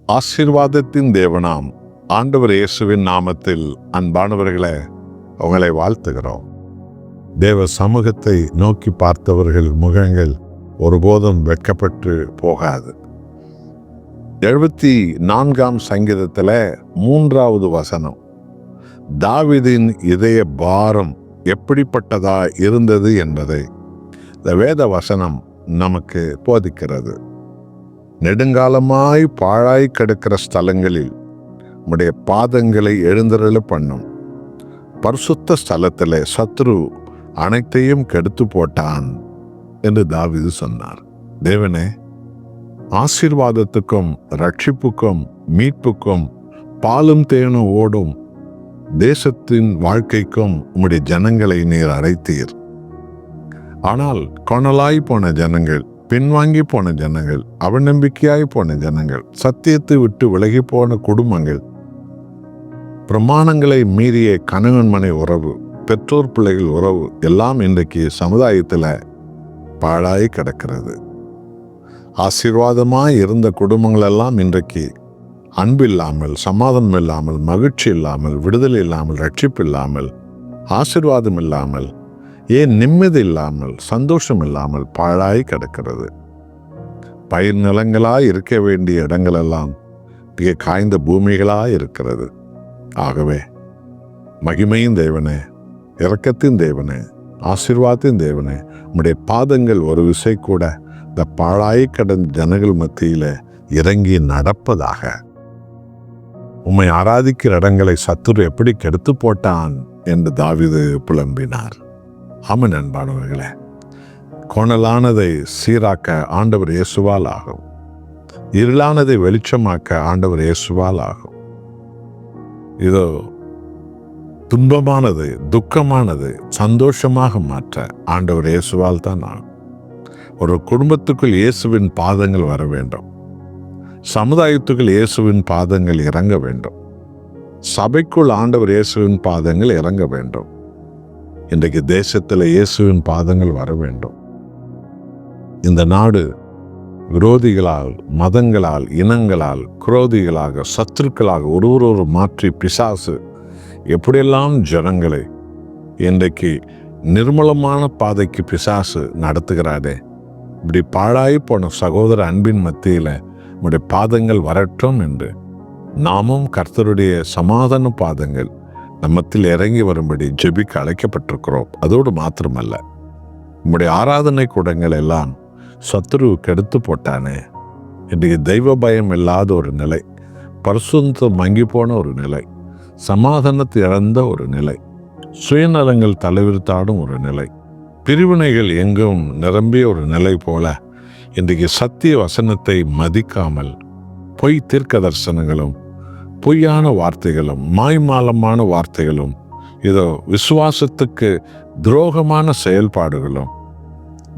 ஆசீர்வாதத்தின் தேவனாம் ஆண்டவர் இயேசுவின் நாமத்தில் அன்பானவர்களே, உங்களை வாழ்த்துகிறோம். தேவ சமூகத்தை நோக்கி பார்த்தவர்கள் முகங்கள் ஒருபோதும் வெட்கப்பட்டு போகாது. 74ஆம் சங்கீதத்தில் 3வது வசனம், தாவீதின் இதய பாரம் எப்படிப்பட்டதா இருந்தது என்பதை இந்த வேத வசனம் நமக்கு போதிக்கிறது. நெடுங்காலமாய் பாழாய் கிடக்கிற ஸ்தலங்களில் உம்முடைய பாதங்களை எழுந்தருள பண்ணும். பரிசுத்த ஸ்தலத்திலே சத்ரு அனைத்தையும் கெடுத்து போட்டான் என்று தாவீது சொன்னார். தேவனே, ஆசீர்வாதத்துக்கும் ரட்சிப்புக்கும் மீட்புக்கும் பாலும் தேனும் ஓடும் தேசத்தின் வாழ்க்கைக்கும் உம்முடைய ஜனங்களை நீர் அழைத்தீர். ஆனால் கொணலாய் போன ஜனங்கள், பின்வாங்கி போன ஜனங்கள், அவநம்பிக்கையாய் போன ஜனங்கள், சத்தியத்தை விட்டு விலகி போன குடும்பங்கள், பிரமாணங்களை மீறிய கணவன் மனை உறவு, பெற்றோர் பிள்ளைகள் உறவு எல்லாம் இன்றைக்கு சமுதாயத்தில் பாழாய் கிடக்கிறது. ஆசீர்வாதமாய் இருந்த குடும்பங்கள் எல்லாம் இன்றைக்கு அன்பில்லாமல், சமாதானம் இல்லாமல், மகிழ்ச்சி இல்லாமல், விடுதலை இல்லாமல், ரட்சிப்பு இல்லாமல், ஆசீர்வாதம் இல்லாமல், ஏன் நிம்மதி இல்லாமல், சந்தோஷம் இல்லாமல் பாழாய் கிடக்கிறது. பயிர் நிலங்களாய் இருக்க வேண்டிய இடங்களெல்லாம் மிக காய்ந்த பூமிகளாய் இருக்கிறது. ஆகவே மகிமையின் தேவனே, இரக்கத்தின் தேவனே, ஆசீர்வாதத்தின் தேவனே, உம்முடைய பாதங்கள் ஒரு விசை கூட இந்த பாழாய் கடந்த ஜனங்கள் மத்தியில் இறங்கி நடப்பதாக. உம்மை ஆராதிக்கிற இடங்களை சத்துரு எப்படி கெடுத்து போட்டான் என்று தாவீது புலம்பினார். ஆமென். அன்பானவர்களே, கோணலானதை சீராக்க ஆண்டவர் இயேசுவால் ஆகும். இருளானதை வெளிச்சமாக்க ஆண்டவர் இயேசுவால் ஆகும். இதோ துன்பமானது, துக்கமானது சந்தோஷமாக மாற்ற ஆண்டவர் இயேசுவால் தான் ஆகும். ஒரு குடும்பத்துக்குள் இயேசுவின் பாதங்கள் வர வேண்டும். சமுதாயத்துக்குள் இயேசுவின் பாதங்கள் இறங்க வேண்டும். சபைக்குள் ஆண்டவர் இயேசுவின் பாதங்கள் இறங்க வேண்டும். இன்றைக்கு தேசத்தில் இயேசுவின் பாதங்கள் வர வேண்டும். இந்த நாடு விரோதிகளால், மதங்களால், இனங்களால், குரோதிகளாக, சத்துருக்களாக ஒருவரொரு மாற்றி பிசாசு எப்படியெல்லாம் ஜனங்களை இன்றைக்கு நிர்மலமான பாதைக்கு பிசாசு நடத்துகிறாரே, இப்படி பாழாய் போன சகோதர அன்பின் மத்தியில் உடைய பாதங்கள் வரட்டும் என்று நாமும் கர்த்தருடைய சமாதான பாதங்கள் நம்மத்தில் இறங்கி வரும்படி ஜெபிக்க அழைக்கப்பட்டிருக்கிறோம். அதோடு மாத்திரமல்ல, நம்முடைய ஆராதனை கூடங்கள் எல்லாம் சத்துரு கெடுத்து போட்டானே. இன்றைக்கு தெய்வ பயம் இல்லாத ஒரு நிலை, பரிசுத்தம் மங்கி போன ஒரு நிலை, சமாதானத்தை இழந்த ஒரு நிலை, சுயநலங்கள் தலைவிரித்தாடும் ஒரு நிலை, பிரிவினைகள் எங்கும் நிரம்பிய ஒரு நிலை போல இன்றைக்கு சத்திய வசனத்தை மதிக்காமல் பொய் தீர்க்க தரிசனங்களும், பொய்யான வார்த்தைகளும், மாய்மாலமான வார்த்தைகளும், இதோ விசுவாசத்துக்கு துரோகமான செயல்பாடுகளும்,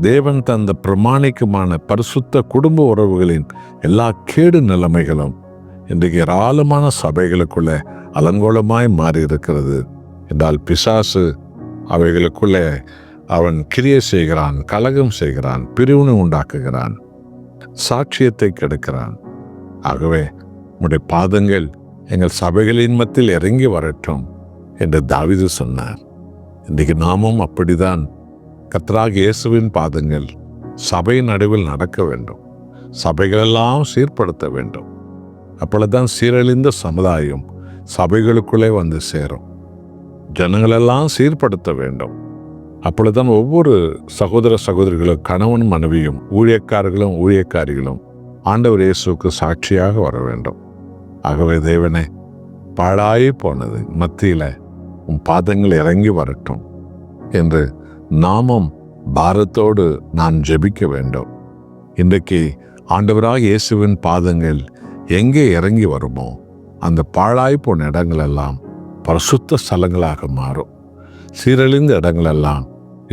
தேவன் தந்த பிரமாணிக்கமான பரிசுத்த குடும்ப உறவுகளின் எல்லா கேடு நிலைமைகளும் இன்றைக்கு ஏராளமான சபைகளுக்குள்ளே அலங்கோலமாய் மாறி இருக்கிறது என்றால் பிசாசு அவைகளுக்குள்ளே அவன் கிரியை செய்கிறான், கலகம் செய்கிறான், பிரிவினை உண்டாக்குகிறான், சாட்சியத்தை கெடுக்கிறான். ஆகவே உம்முடைய பாதங்கள் எங்கள் சபைகளின் மத்தியில் இறங்கி வரட்டும் என்று தாவீது சொன்னார். இன்றைக்கு நாமும் அப்படிதான் கர்த்தராகிய இயேசுவின் பாதங்கள் சபை நடுவில் நடக்க வேண்டும். சபைகளெல்லாம் சீர்படுத்த வேண்டும். அப்பொழுதுதான் சீரழிந்த சமுதாயம் சபைகளுக்குள்ளே வந்து சேரும். ஜனங்களெல்லாம் சீர்படுத்த வேண்டும். அப்பொழுதுதான் ஒவ்வொரு சகோதர சகோதரிகளும், கணவன் மனைவியும், ஊழியக்காரர்களும் ஊழியக்காரிகளும் ஆண்டவர் இயேசுவுக்கு சாட்சியாக வர வேண்டும். ஆகவே தேவனே, பாழாய் போனது மத்தியில் உன் பாதங்கள் இறங்கி வரட்டும் என்று நாமும் பாரத்தோடு நான் ஜெபிக்க வேண்டும். இன்றைக்கு ஆண்டவராக இயேசுவின் பாதங்கள் எங்கே இறங்கி வருமோ அந்த பாழாய் போன இடங்களெல்லாம் பரிசுத்த ஸ்தலங்களாக மாறும். சீரழிந்த இடங்களெல்லாம்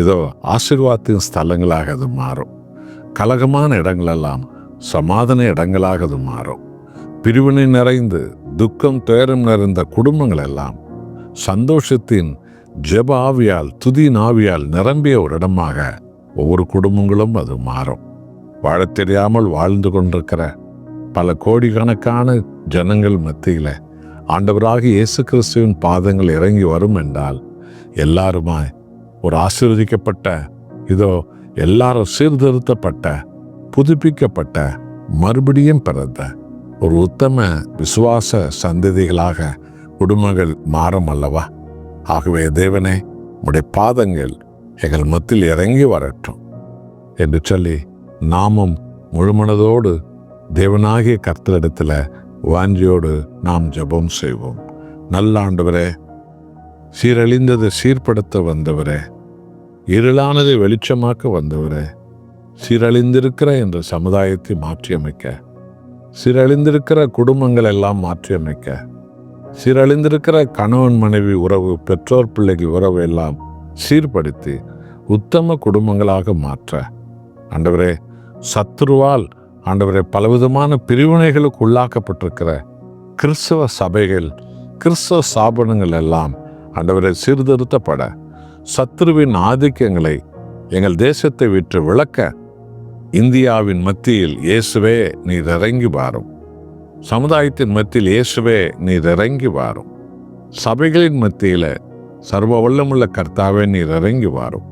இதோ ஆசீர்வாதத்தின் ஸ்தலங்களாக அது மாறும். கலகமான இடங்களெல்லாம் சமாதான இடங்களாக அது மாறும். பிரிவினை நிறைந்து துக்கம் துயரம் நிறைந்த குடும்பங்கள் எல்லாம் சந்தோஷத்தின் ஜெப ஆவியால், துதியின் ஆவியால் நிரம்பிய ஒரு இடமாக ஒவ்வொரு குடும்பங்களும் அது மாறும். வாழத் தெரியாமல் வாழ்ந்து கொண்டிருக்கிற பல கோடிக்கணக்கான ஜனங்கள் மத்தியில ஆண்டவராகிய இயேசு கிறிஸ்துவின் பாதங்கள் இறங்கி வரும் என்றால் எல்லாருமாய் ஒரு ஆசீர்வதிக்கப்பட்ட, இதோ எல்லாரும் சீர்திருத்தப்பட்ட, புதுப்பிக்கப்பட்ட, மறுபடியும் பிறந்த ஒரு உத்தம விசுவாச சந்ததிகளாக குடும்பங்கள் மாறும் அல்லவா? ஆகவே தேவனே, உம்முடைய பாதங்கள் எங்கள் மத்தியில் இறங்கி வரட்டும் என்று சொல்லி நாமும் முழுமனதோடு தேவனாகிய கர்த்தரிடத்தில் வாஞ்சியோடு நாம் ஜெபம் செய்வோம். நல்ல ஆண்டவரே, சீரழிந்ததை சீர்படுத்த வந்தவரே, இருளானதை வெளிச்சமாக்க வந்தவரே, சீரழிந்திருக்கிற என்ற சமுதாயத்தை மாற்றியமைக்க, சீரழிந்திருக்கிற குடும்பங்கள் எல்லாம் மாற்றியமைக்க, சீரழிந்திருக்கிற கணவன் மனைவி உறவு, பெற்றோர் பிள்ளைக்கு உறவு எல்லாம் சீர்படுத்தி உத்தம குடும்பங்களாக மாற்ற ஆண்டவரே, சத்துருவால் ஆண்டவரே பலவிதமான பிரிவினைகளுக்கு உள்ளாக்கப்பட்டிருக்கிற கிறிஸ்தவ சபைகள், கிறிஸ்தவ ஸ்தாபனங்கள் எல்லாம் ஆண்டவரை சீர்திருத்தப்பட, சத்துருவின் ஆதிக்கங்களை எங்கள் தேசத்தை விட்டு விளக்க இந்தியாவின் மத்தியில் இயேசுவே நீர் இறங்கி வாரும். சமுதாயத்தின் மத்தியில் இயேசுவே நீர் இறங்கி வாரும். சபைகளின் மத்தியில் சர்வ வல்லமுள்ள கர்த்தாவே நீர் இறங்கி வாரும்.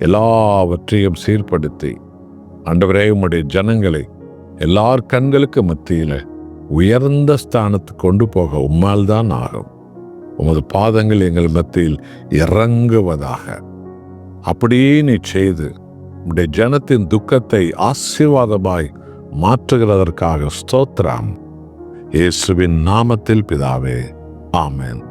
எல்லாவற்றையும் சீர்படுத்தி ஆண்டவரே உம்முடைய ஜனங்களை எல்லார் கண்களுக்கு மத்தியில் உயர்ந்த ஸ்தானத்துக்கு கொண்டு போக உம்மால் தான் ஆகும். உமது பாதங்கள் எங்கள் மத்தியில் இறங்குவதாக. அப்படியே நீ செய்து உம்முடைய ஜனத்தின் துக்கத்தை ஆசீர்வாதமாய் மாற்றுகிறதற்காக ஸ்தோத்திரம். இயேசுவின் நாமத்தில் பிதாவே, ஆமென்.